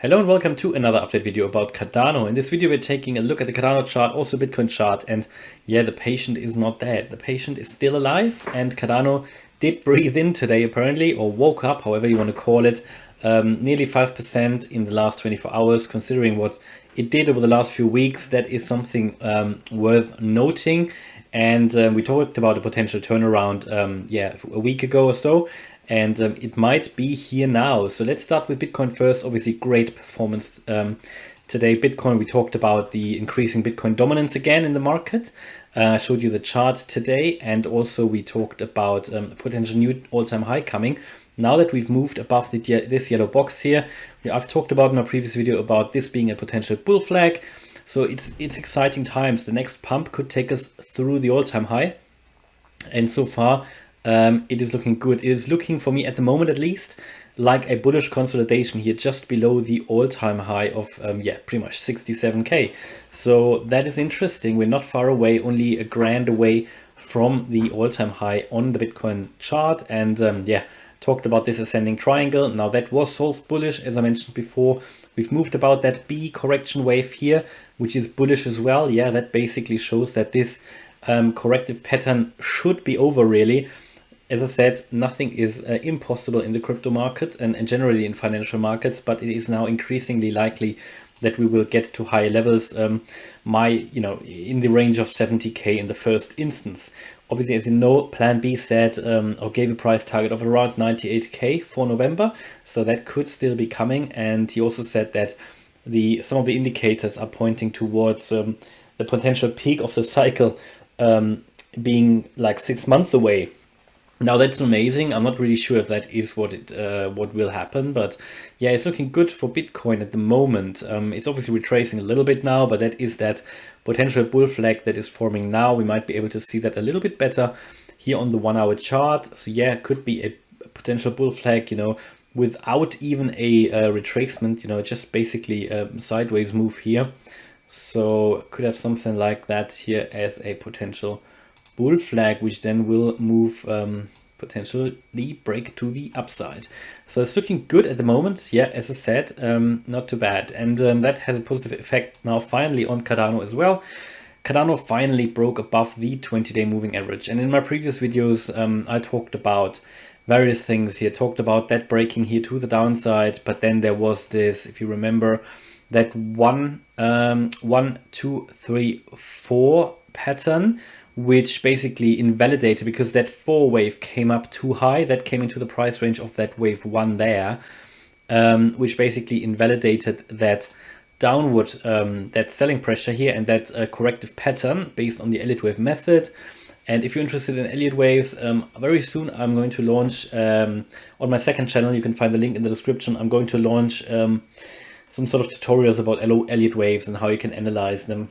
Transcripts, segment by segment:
Hello and welcome to another update video about Cardano. In this video, we're taking a look at the Cardano chart, also Bitcoin chart, and yeah, the patient is not dead. The patient is still alive, and Cardano did breathe in today apparently, or woke up, however you want to call it, nearly 5% in the last 24 hours. Considering what it did over the last few weeks, that is something worth noting. And we talked about a potential turnaround a week ago or so, and it might be here now. So let's start with Bitcoin first. Obviously great performance today. Bitcoin, we talked about the increasing Bitcoin dominance again in the market. I showed you the chart today, and also we talked about a potential new all-time high coming. Now that we've moved above this yellow box here, I've talked about in my previous video about this being a potential bull flag. So it's exciting times. The next pump could take us through the all-time high, and so far it is looking good. It is looking, for me at the moment at least, like a bullish consolidation here just below the all-time high of pretty much 67k. So that is interesting. We're not far away, only a grand away from the all-time high on the Bitcoin chart. And talked about this ascending triangle. Now that was solved bullish, as I mentioned before. We've moved about that B correction wave here, which is bullish as well. Yeah, that basically shows that this corrective pattern should be over, really. As I said, nothing is impossible in the crypto market and generally in financial markets, but it is now increasingly likely that we will get to higher levels, in the range of 70k in the first instance. Obviously, as you know, Plan B said or gave a price target of around 98k for November, so that could still be coming. And he also said that some of the indicators are pointing towards the potential peak of the cycle being like 6 months away. Now that's amazing. I'm not really sure if that is what will happen, but yeah, it's looking good for Bitcoin at the moment. It's obviously retracing a little bit now, but that is that potential bull flag that is forming now. We might be able to see that a little bit better here on the 1 hour chart. So yeah, it could be a potential bull flag, without even a retracement, just basically a sideways move here. So could have something like that here as a potential bull flag, which then will move potentially break to the upside. So it's looking good at the moment. Yeah, as I said, not too bad. And that has a positive effect now finally on Cardano as well. Cardano finally broke above the 20-day moving average. And in my previous videos, I talked about various things here. Talked about that breaking here to the downside, but then there was this, if you remember, that 1, 2, 3, 4 pattern, which basically invalidated because that 4 wave came up too high. That came into the price range of that wave 1 there, which basically invalidated that downward, that selling pressure here and that corrective pattern based on the Elliott Wave method. And if you're interested in Elliott Waves, very soon I'm going to launch on my second channel. You can find the link in the description. I'm going to launch some sort of tutorials about Elliott Waves and how you can analyze them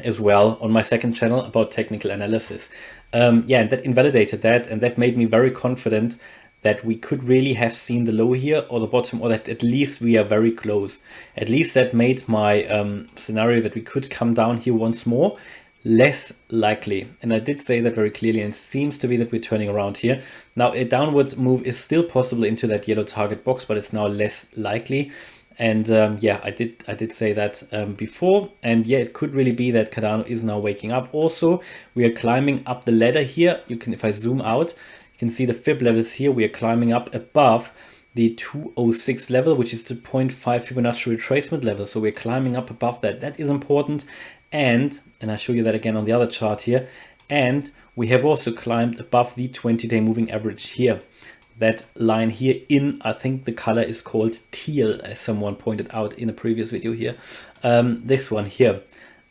as well on my second channel about technical analysis. That invalidated that, and that made me very confident that we could really have seen the low here or the bottom, or that at least we are very close. At least that made my scenario that we could come down here once more less likely. And I did say that very clearly, and it seems to be that we're turning around here. Now a downward move is still possible into that yellow target box, but it's now less likely. And I did say that before, and yeah, it could really be that Cardano is now waking up. Also, we are climbing up the ladder here. You can, if I zoom out, you can see the fib levels here. We are climbing up above the 206 level, which is the 0.5 Fibonacci retracement level. So we're climbing up above that. That is important. And I show you that again on the other chart here. And we have also climbed above the 20-day moving average here. That line here in, I think the color is called teal, as someone pointed out in a previous video here. This one here,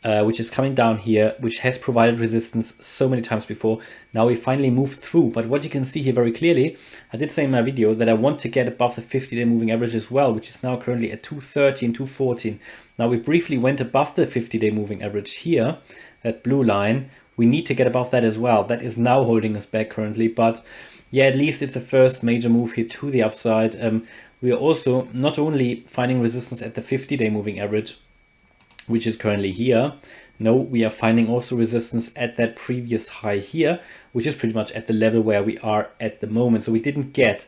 which is coming down here, which has provided resistance so many times before. Now we finally moved through. But what you can see here very clearly, I did say in my video that I want to get above the 50-day moving average as well, which is now currently at 213, 214. Now we briefly went above the 50-day moving average here, that blue line. We need to get above that as well. That is now holding us back currently, but yeah, at least it's a first major move here to the upside. We are also not only finding resistance at the 50-day moving average, which is currently here. No, we are finding also resistance at that previous high here, which is pretty much at the level where we are at the moment. So we didn't get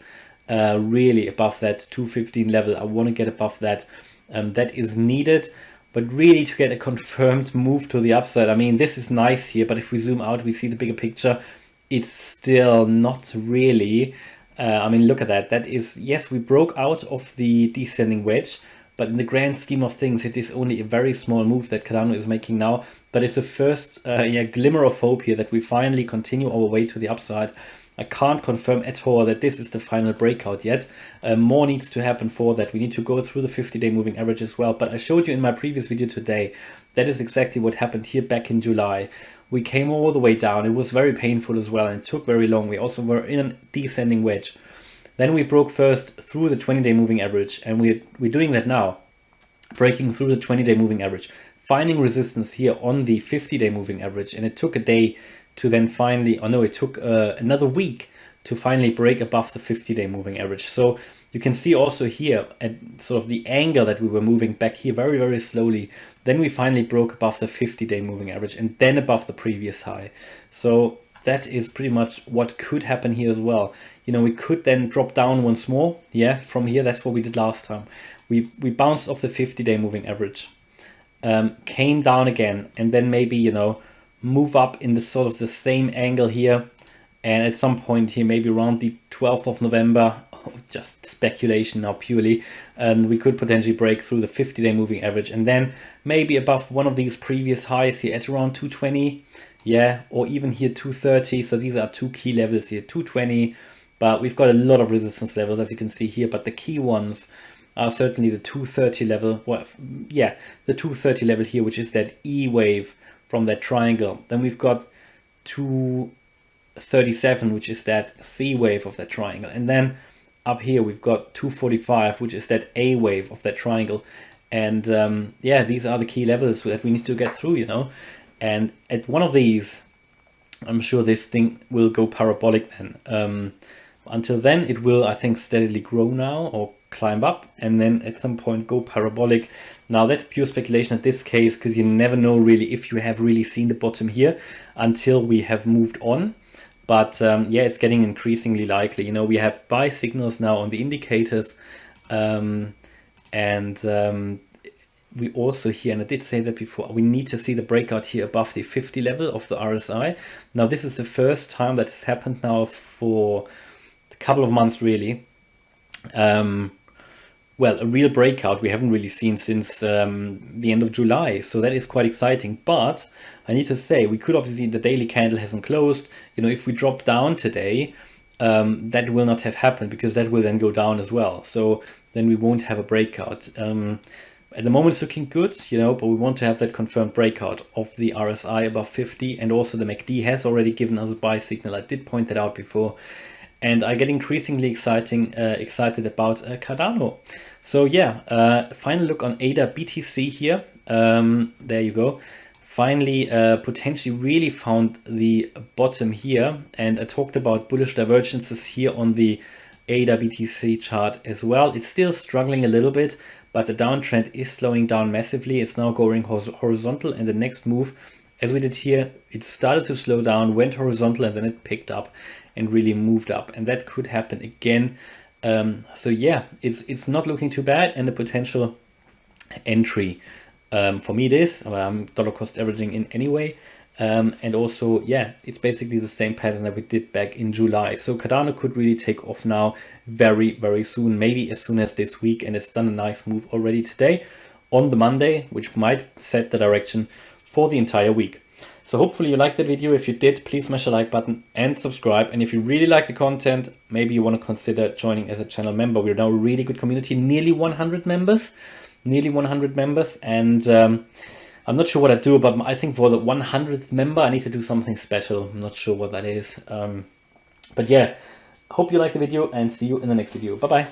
really above that 215 level. I want to get above that. That is needed, but really to get a confirmed move to the upside. I mean, this is nice here, but if we zoom out, we see the bigger picture. It's still not really. I mean, look at that. That is, yes, we broke out of the descending wedge, but in the grand scheme of things, it is only a very small move that Cardano is making now. But it's a first glimmer of hope here that we finally continue our way to the upside. I can't confirm at all that this is the final breakout yet. More needs to happen for that. We need to go through the 50-day moving average as well. But I showed you in my previous video today, that is exactly what happened here back in July. We came all the way down. It was very painful as well, and it took very long. We also were in a descending wedge. Then we broke first through the 20-day moving average, and we're doing that now, breaking through the 20-day moving average, finding resistance here on the 50-day moving average, and it took a day to then finally, oh no, it took another week to finally break above the 50-day moving average. So you can see also here at sort of the angle that we were moving back here very, very slowly. Then we finally broke above the 50-day moving average and then above the previous high. So that is pretty much what could happen here as well. You know, we could then drop down once more. Yeah, from here, that's what we did last time. We bounced off the 50-day moving average, came down again, and then maybe, you know, move up in the sort of the same angle here, and at some point here, maybe around the 12th of November, just speculation now purely, we could potentially break through the 50-day moving average, and then maybe above one of these previous highs here at around 220, yeah, or even here 230. So these are two key levels here, 220, but we've got a lot of resistance levels, as you can see here, but the key ones are certainly the 230 level. Well, yeah, the 230 level here, which is that E wave from that triangle. Then we've got 237, which is that C wave of that triangle. And then up here, we've got 245, which is that A wave of that triangle. And yeah, these are the key levels that we need to get through, you know. And at one of these, I'm sure this thing will go parabolic then. Until then, it will, I think, steadily grow now or climb up, and then at some point go parabolic. Now that's pure speculation at this case, because you never know really if you have really seen the bottom here until we have moved on. But yeah, it's getting increasingly likely. You know, we have buy signals now on the indicators, and we also here, and I did say that before, we need to see the breakout here above the 50 level of the RSI. Now this is the first time that has happened now for a couple of months really. Well, a real breakout we haven't really seen since the end of July, so that is quite exciting. But I need to say, we could obviously, the daily candle hasn't closed. You know, if we drop down today, that will not have happened, because that will then go down as well. So then we won't have a breakout. At the moment it's looking good, you know, but we want to have that confirmed breakout of the RSI above 50, and also the MACD has already given us a buy signal. I did point that out before. And I get increasingly excited about Cardano. So yeah, final look on ADA BTC here. There you go. Finally, potentially really found the bottom here. And I talked about bullish divergences here on the ADA BTC chart as well. It's still struggling a little bit, but the downtrend is slowing down massively. It's now going horizontal, and the next move, as we did here, it started to slow down, went horizontal, and then it picked up and really moved up, and that could happen again. So yeah, it's not looking too bad, and a potential entry for me it is. I'm dollar cost averaging in anyway, and also yeah, it's basically the same pattern that we did back in July. So Cardano could really take off now very, very soon, maybe as soon as this week, and it's done a nice move already today on the Monday, which might set the direction for the entire week. So hopefully you liked the video. If you did, please smash the like button and subscribe. And if you really like the content, maybe you want to consider joining as a channel member. We're now a really good community, nearly 100 members. And I'm not sure what I do, but I think for the 100th member, I need to do something special. I'm not sure what that is. But yeah, hope you liked the video, and see you in the next video. Bye-bye.